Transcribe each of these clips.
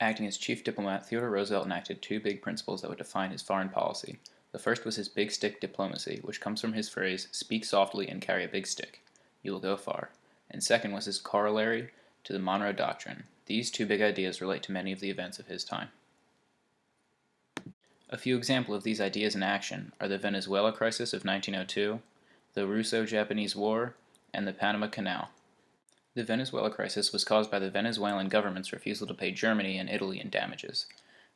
Acting as chief diplomat, Theodore Roosevelt enacted two big principles that would define his foreign policy. The first was his big stick diplomacy, which comes from his phrase, "Speak softly and carry a big stick. You will go far." And second was his corollary to the Monroe Doctrine. These two big ideas relate to many of the events of his time. A few examples of these ideas in action are the Venezuela crisis of 1902, the Russo-Japanese War, and the Panama Canal. The Venezuela crisis was caused by the Venezuelan government's refusal to pay Germany and Italy in damages.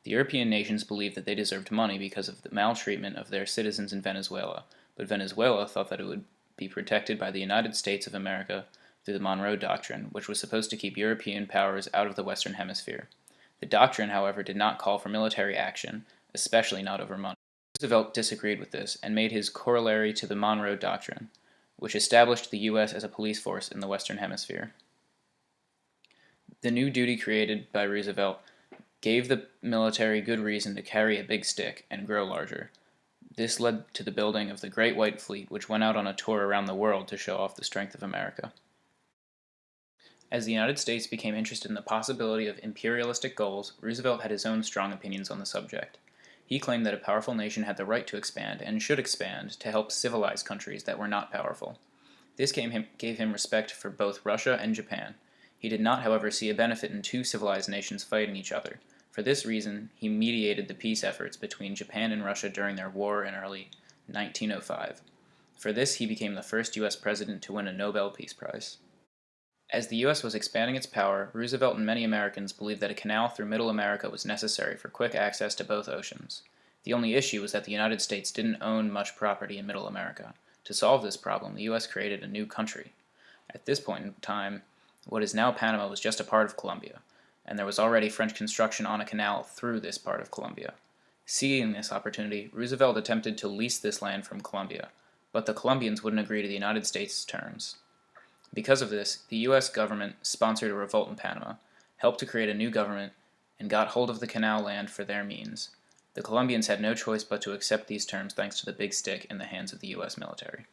The European nations believed that they deserved money because of the maltreatment of their citizens in Venezuela, but Venezuela thought that it would be protected by the United States of America through the Monroe Doctrine, which was supposed to keep European powers out of the Western Hemisphere. The doctrine, however, did not call for military action, especially not over money. Roosevelt disagreed with this and made his corollary to the Monroe Doctrine, which established the U.S. as a police force in the Western Hemisphere. The new duty created by Roosevelt gave the military good reason to carry a big stick and grow larger. This led to the building of the Great White Fleet, which went out on a tour around the world to show off the strength of America. As the United States became interested in the possibility of imperialistic goals, Roosevelt had his own strong opinions on the subject. He claimed that a powerful nation had the right to expand, and should expand, to help civilize countries that were not powerful. This gave him respect for both Russia and Japan. He did not, however, see a benefit in two civilized nations fighting each other. For this reason, he mediated the peace efforts between Japan and Russia during their war in early 1905. For this, he became the first U.S. president to win a Nobel Peace Prize. As the U.S. was expanding its power, Roosevelt and many Americans believed that a canal through Middle America was necessary for quick access to both oceans. The only issue was that the United States didn't own much property in Middle America. To solve this problem, the U.S. created a new country. At this point in time, what is now Panama was just a part of Colombia, and there was already French construction on a canal through this part of Colombia. Seeing this opportunity, Roosevelt attempted to lease this land from Colombia, but the Colombians wouldn't agree to the United States' terms. Because of this, the U.S. government sponsored a revolt in Panama, helped to create a new government, and got hold of the canal land for their means. The Colombians had no choice but to accept these terms thanks to the big stick in the hands of the U.S. military.